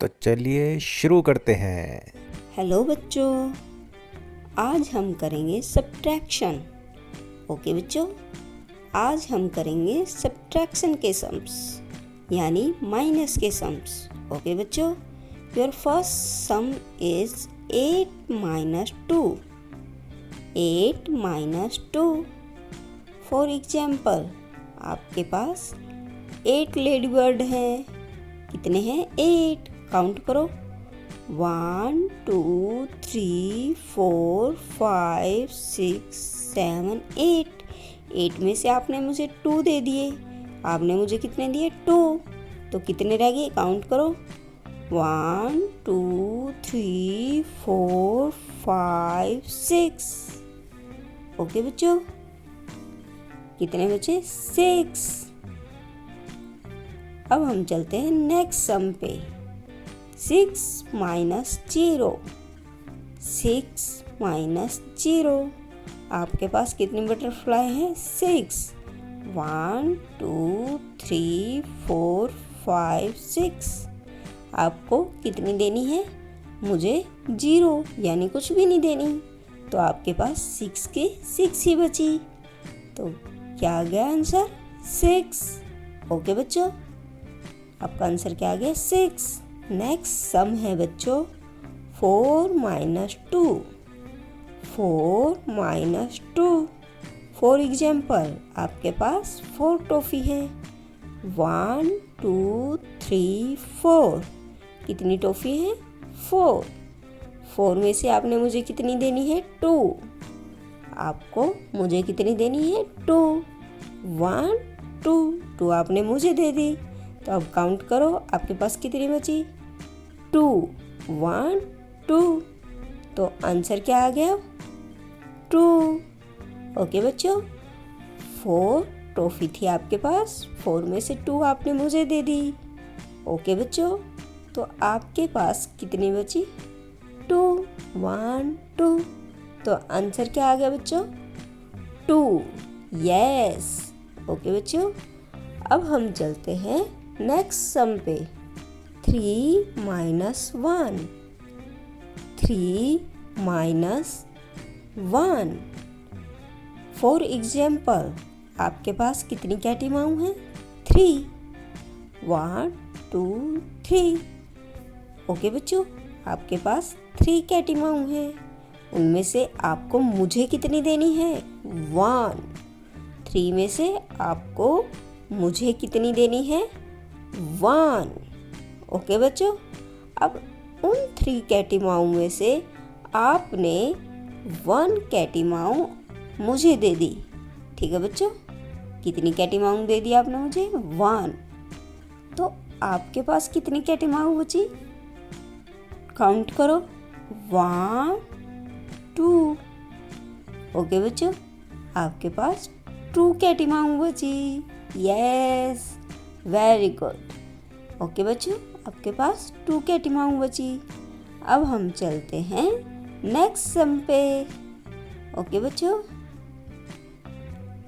तो चलिए शुरू करते हैं। हेलो बच्चों, आज हम करेंगे सब्ट्रैक्शन। ओके बच्चों, आज हम करेंगे सब्ट्रैक्शन के सम्स यानी माइनस के सम्स। ओके बच्चों, your first some is 8 minus 2। 8 minus 2। For example, आपके पास 8 लेडी बर्ड हैं। कितने हैं? 8। काउंट करो। 1 2 3 4 5 6 7 8। 8 में से आपने मुझे 2 दे दिए। आपने मुझे कितने दिए? 2। तो कितने रह गए? काउंट करो। 1 2 3 4 5 6। ओके बच्चों, कितने बचे? 6। अब हम चलते हैं नेक्स्ट सम पे। 6 minus 0। 6 minus 0। आपके पास कितने बटरफ्लाई हैं? 6। 1 2 3 4 5 6। आपको कितनी देनी है? मुझे 0 यानी कुछ भी नहीं देनी। तो आपके पास 6 के 6 ही बची। तो क्या आ गया आंसर? 6। ओके बच्चों, आपका आंसर क्या आ गया? 6। नेक्स्ट सम है बच्चों 4 minus 2। 4 minus 2। फॉर एग्जाम्पल, आपके पास 4 टॉफी है। 1 2 3 4। कितनी टॉफी है? 4। 4 में से आपने मुझे कितनी देनी है? 2। आपको मुझे कितनी देनी है? 2। 1 2 2 आपने मुझे दे दी। तो अब काउंट करो, आपके पास कितनी बची? 2 1 2। तो आंसर क्या आ गया? 2। ओके बच्चों, 4 टॉफी थी आपके पास। 4 में से 2 आपने मुझे दे दी। ओके बच्चों, तो आपके पास कितनी बची? 2 1 2। तो आंसर क्या आ गया बच्चों? 2। यस। ओके बच्चों, अब हम चलते हैं नेक्स्ट सम पे। 3 minus 1। 3 minus 1। फॉर एग्जाम्पल, आपके पास कितनी कैटीमाऊ हैं? 3। 1 2 3। ओके बच्चों, आपके पास 3 कैटीमाऊ हैं। उनमें से आपको मुझे कितनी देनी है? 1। 3 में से आपको मुझे कितनी देनी है? 1। ओके बच्चों, अब उन 3 कैटीमाऊ में से आपने 1 कैटीमाऊ मुझे दे दी। ठीक है बच्चों, कितनी कैटीमाऊ दे दी आपने मुझे? 1। तो आपके पास कितनी कैटीमाऊ बची? काउंट करो। 1 2। ओके बच्चों, आपके पास 2 कैटीमाऊ बची। Yes, very good. ओके बच्चों, आपके पास 2 कैटीमाऊ बची। अब हम चलते हैं नेक्स्ट सम पे। ओके बच्चों,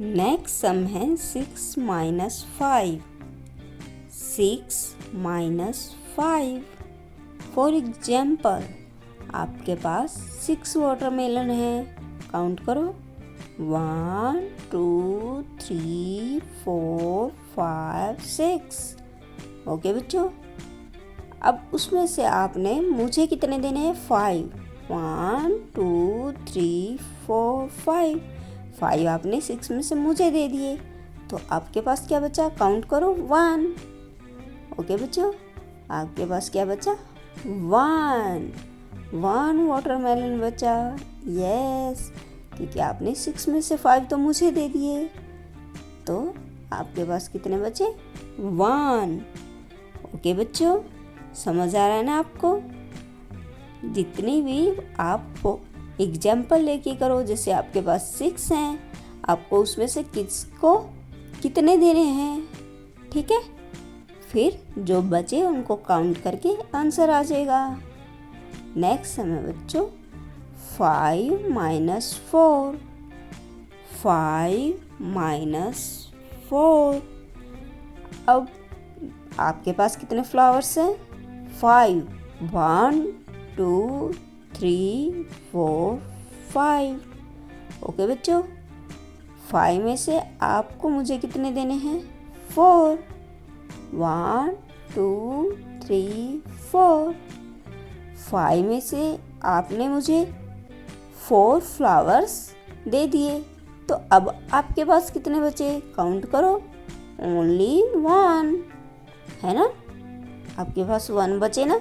नेक्स्ट सम है 6 minus 5। 6 minus 5। फॉर एग्जाम्पल, आपके पास 6 वाटरमेलन है। काउंट करो। 1 2 3 4 5 6। ओके बच्चों, अब उसमें से आपने मुझे कितने देने हैं? 5। 1 2 3 4 5। 5 आपने 6 में से मुझे दे दिए। तो आपके पास क्या बचा? काउंट करो। 1। ओके बच्चों, आपके पास क्या बचा? 1 वाटरमेलन बचा। यस, क्योंकि आपने 6 में से 5 तो मुझे दे दिए। तो आपके पास कितने बचे? 1। ओके बच्चों, समझ आ रहा है ना आपको? जितनी भी आप एग्जाम्पल लेके करो, जैसे आपके पास 6 हैं, आपको उसमें से किसको कितने देने हैं। ठीक है, फिर जो बचे उनको काउंट करके आंसर आ जाएगा। नेक्स्ट समय बच्चों 5 minus 4। 5 minus 4। अब आपके पास कितने फ्लावर्स हैं? 5, 1 2 3 4 5। ओके बच्चों, 5 में से आपको मुझे कितने देने हैं? 4। 1 2 3 4। 5 में से आपने मुझे 4 फ्लावर्स दे दिए, तो अब आपके पास कितने बचे? काउंट करो। ओनली 1 है ना, आपके पास 1 बचे ना,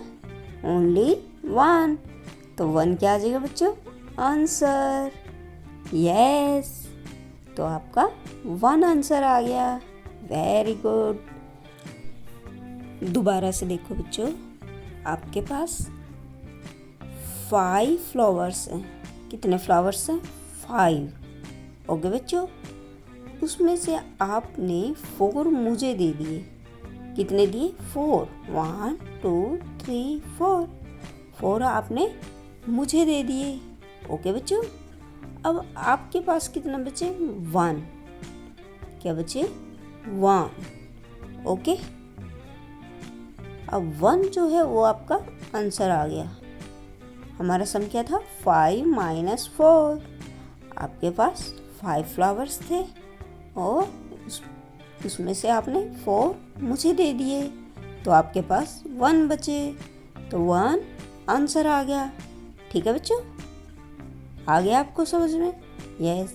ओनली 1। तो 1 क्या आ जाएगा बच्चों? आंसर। यस, तो आपका 1 आंसर आ गया। Very good. दोबारा से देखो बच्चों, आपके पास 5 फ्लावर्स हैं। कितने फ्लावर्स हैं? 5। ओके बच्चों, उसमें से आपने 4 मुझे दे दिए। कितने दिए? 4। 1 2 3 4। 4 आपने मुझे दे दिए। ओके बच्चों, अब आपके पास कितना बचे? 1। क्या बचे? 1। ओके, अब 1 जो है वो आपका आंसर आ गया। हमारा सम क्या था? 5 - 4। आपके पास 5 फ्लावर्स थे और उसमें से आपने 4 मुझे दे दिए, तो आपके पास 1 बचे, तो 1 आंसर आ गया। ठीक है बच्चों, आ गया आपको समझ में? यस।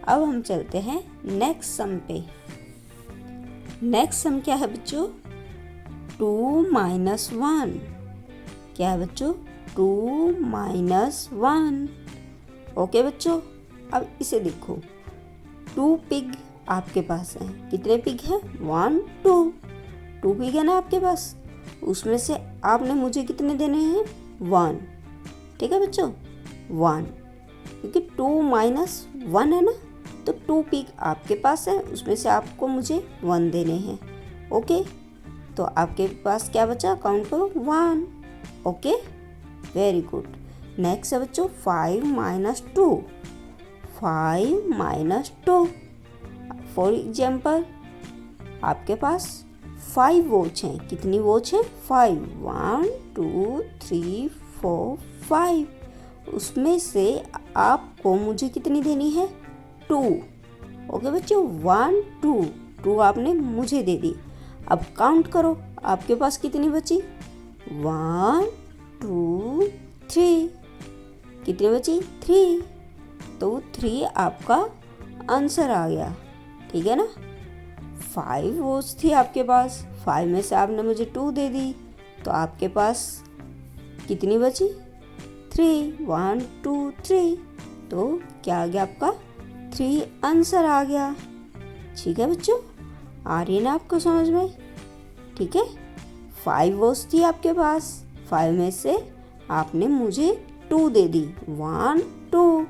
अब हम चलते हैं नेक्स्ट सम पे। नेक्स्ट सम क्या है बच्चों? 2 - 1। क्या है बच्चों? 2 - 1। ओके बच्चों, अब इसे देखो। 2 पिग आपके पास हैं। कितने पिग हैं? 1 2 पिग है ना आपके पास, उसमें से आपने मुझे कितने देने हैं? 1। ठीक है बच्चों, 1, क्योंकि 2 - 1 है ना, तो 2 पिग आपके पास है, उसमें से आपको मुझे 1 देने हैं। ओके, तो आपके पास क्या बचा? काउंट करो। 1। Okay, very good. नेक्स्ट है बच्चों 5 - 2। 5 - 2। फॉर एग्जाम्पल, आपके पास 5 वॉच हैं। कितनी वॉच हैं? 5। 1 2 3 4 5। उसमें से आपको मुझे कितनी देनी है? 2। ओके बच्चों, 1 2 आपने मुझे दे दी। अब काउंट करो, आपके पास कितनी बची? 1 2 3। कितनी बची? 3। तो 3 आपका आंसर आ गया। ठीक है ना। 5 वॉच थी आपके पास, 5 में से आपने मुझे 2 दे दी, तो आपके पास कितनी बची? 3। 1 2 3। तो क्या आ गया आपका? 3 आंसर आ गया। ठीक है बच्चों, आ रही है ना आपको समझ में? ठीक है, 5 वॉच थी आपके पास, 5 में से आपने मुझे 2 दे दी। 1 2।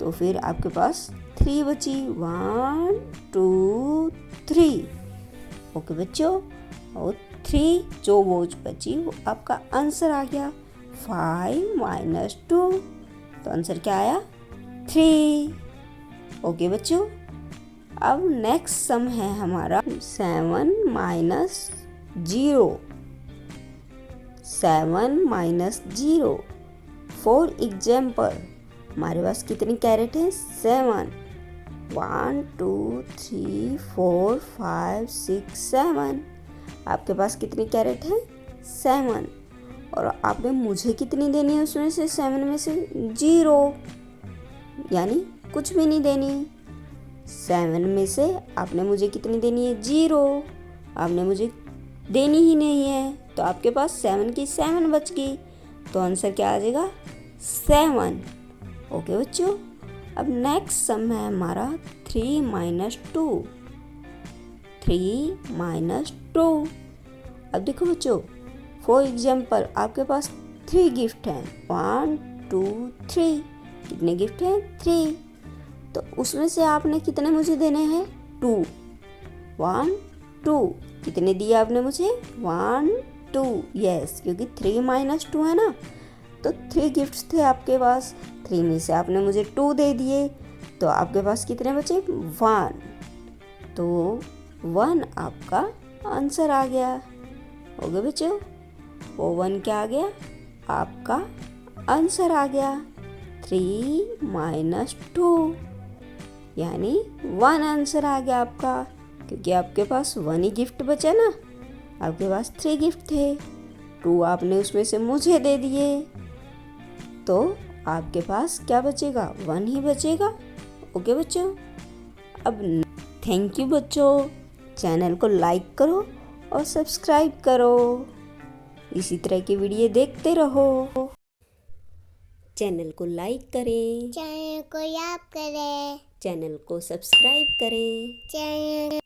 तो फिर आपके पास 3 बची। 1 2 3। ओके बच्चों, और 3 जो वॉच बची वो आपका आंसर आ गया। 5 - 2, तो आंसर क्या आया? 3। ओके बच्चों, अब नेक्स्ट सम है हमारा 7 - 0। 7 - 0। फॉर एग्जाम्पल, हमारे पास कितनी कैरेट है? 7। 1 2 3 4 5 6 7। आपके पास कितनी कैरेट है? 7। और आपने मुझे कितनी देनी है उसमें से? 7 में से 0, यानी कुछ भी नहीं देनी। 7 में से आपने मुझे कितनी देनी है? 0। आपने मुझे देनी ही नहीं है, तो आपके पास 7 की 7 बच गई, तो आंसर क्या आ जाएगा? 7। ओके बच्चों, अब नेक्स्ट सम है हमारा 3 - 2। 3 - 2। अब देखो बच्चों, फॉर एग्जाम्पल आपके पास 3 गिफ्ट हैं। 1 2 3। कितने गिफ्ट हैं? 3। तो उसमें से आपने कितने मुझे देने हैं? 2। 1 2। कितने दिए आपने मुझे? 1 2। यस, क्योंकि 3 - 2 है ना, तो 3 गिफ्ट्स थे आपके पास, 3 में से आपने मुझे 2 दे दिए, तो आपके पास कितने बचे? 1। तो 1 आपका आंसर आ गया। ओके बच्चों, वो 1 क्या आ गया? आपका आंसर आ गया 3 माइनस 2, यानी 1 आंसर आ गया आपका, क्योंकि आपके पास 1 ही गिफ्ट बचा ना। आपके पास 3 गिफ्ट थे, 2 आपने उसमें से मुझे दे दिए, तो आपके पास क्या बचेगा? 1 ही बचेगा। ओके बच्चों, अब थैंक यू बच्चों। चैनल को लाइक करो और सब्सक्राइब करो, इसी तरह की वीडियो देखते रहो। चैनल को लाइक करें, चैनल को याद करें, चैनल को सब्सक्राइब करें। चैनल